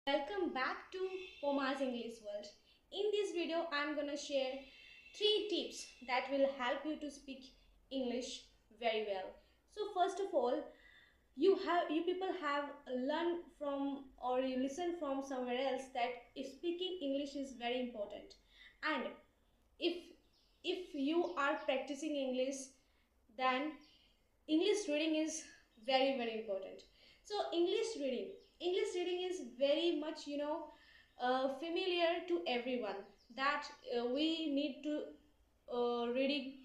Welcome back to Poma's English World. In this video, I'm gonna share 3 tips that will help you to speak English very well. So first of all, you people have learned from or you listen from somewhere else that speaking English is very important, and if you are practicing English, then English reading is very important. So English reading is very much familiar to everyone that we need to reading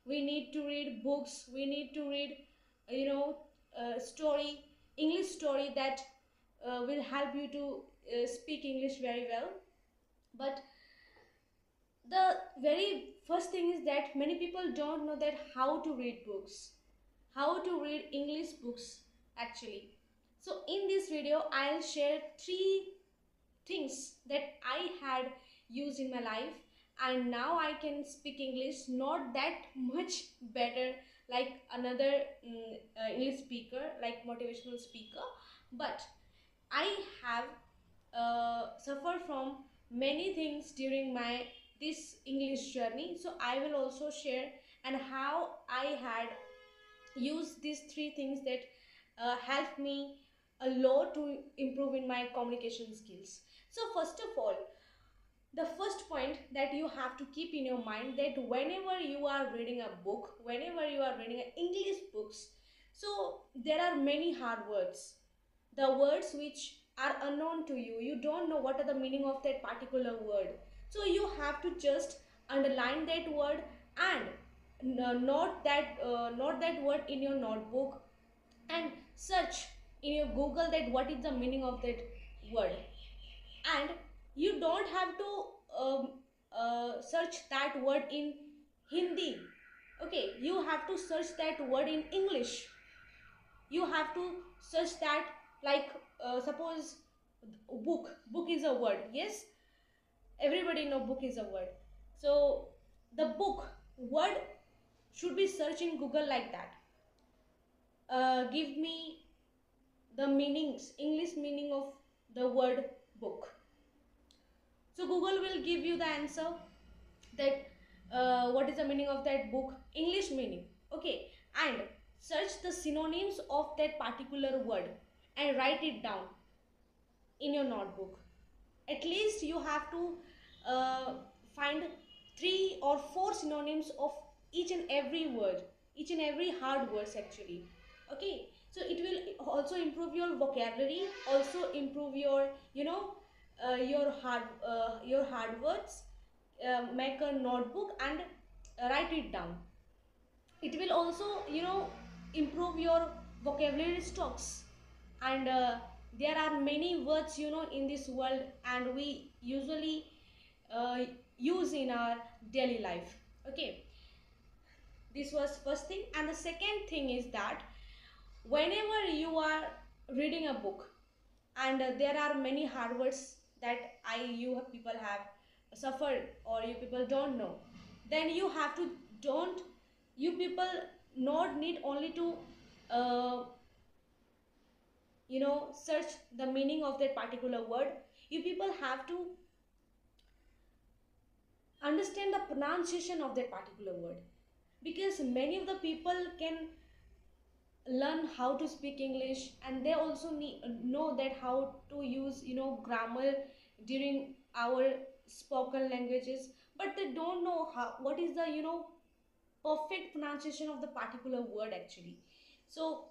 we need to read books, we need to read story English story that will help you to speak English very well. But the very first thing is that many people don't know that how to read books, how to read English books actually. So in this video, I'll share 3 things that I had used in my life, and now I can speak English not that much better like another English speaker, like motivational speaker, but I have suffered from many things during my this English journey. So I will also share and how I had used these 3 things that helped me a lot to improve in my communication skills. So first of all, the first point that you have to keep in your mind that whenever you are reading a book, whenever you are reading English books, so there are many hard words, the words which are unknown to you, you don't know what are the meaning of that particular word. So you have to just underline that word and not that word in your notebook, and search in your Google that what is the meaning of that word. And you don't have to search that word in Hindi. Okay, you have to search that word in English. You have to search that, like suppose book is a word. Yes, everybody know book is a word. So the book word should be searched in Google like that. Give me the meanings, English meaning of the word book. So Google will give you the answer that what is the meaning of that book, English meaning. Okay, and search the synonyms of that particular word and write it down in your notebook. At least you have to uh, find 3 or 4 synonyms of each and every word, each and every hard words actually. Okay, so it will also improve your vocabulary, also improve your your hard words. Make a notebook and write it down. It will also improve your vocabulary stocks. And there are many words in this world, and we usually uh, use in our daily life. Okay, this was first thing. And the second thing is that whenever you are reading a book, and there are many hard words that you people have suffered or you people don't know, then you have to don't you people not need only to uh, search the meaning of that particular word. You people have to understand the pronunciation of that particular word, because many of the people can learn how to speak English, and they also need know that how to use grammar during our spoken languages, but they don't know how what is the perfect pronunciation of the particular word actually. So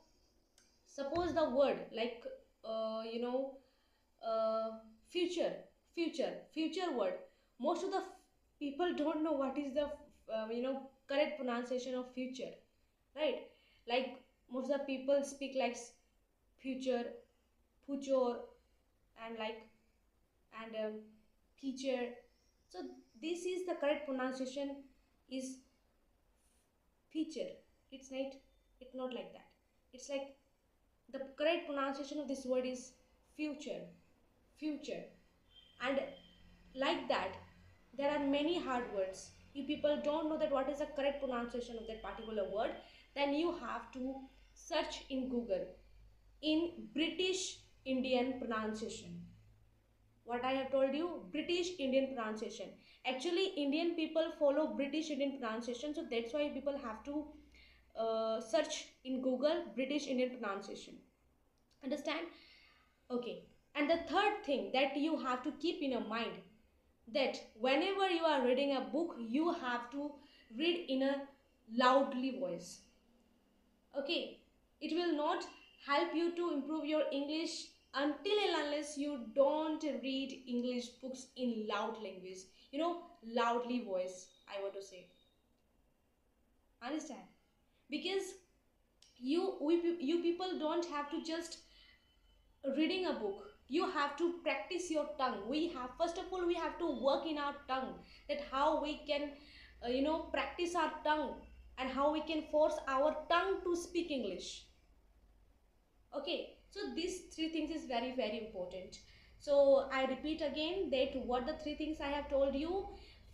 suppose the word like uh, you know uh, future, future word, most of the people don't know what is the correct pronunciation of future, right? Like most of the people speak like future, future, and like and teacher. So this is the correct pronunciation is feature. It's not like that. It's like the correct pronunciation of this word is future, future. And like that, there are many hard words. If people don't know that what is the correct pronunciation of that particular word, then you have to search in Google in British Indian pronunciation. what I have told you, British Indian pronunciation. Actually Indian people follow British Indian pronunciation, so that's why people have to search in Google British Indian pronunciation. Understand? Okay. And the third thing that you have to keep in your mind, that whenever you are reading a book, you have to read in a loudly voice. Okay, it will not help you to improve your English until and unless you don't read English books in loud language, loudly voice, I want to say. Understand? Because you people don't have to just reading a book, you have to practice your tongue. We have, first of all, we have to work in our tongue, that how we can practice our tongue, and how we can force our tongue to speak English. Okay, so these three things is very very important. So I repeat again that what the three things I have told you.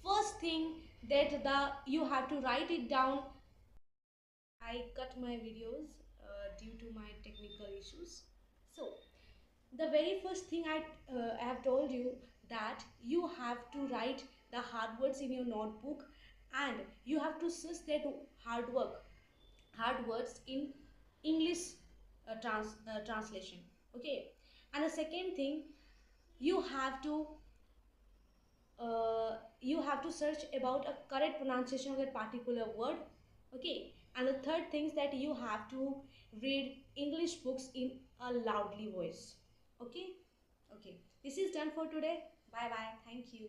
First thing, that the you have to write it down. I cut my videos due to my technical issues. So the very first thing I have told you, that you have to write the hard words in your notebook, and you have to search that hard words in English translation. Okay, and the second thing, you have to search about a correct pronunciation of that particular word. Okay, and the third thing is that you have to read English books in a loudly voice. Okay. Okay, this is done for today. Bye bye, thank you.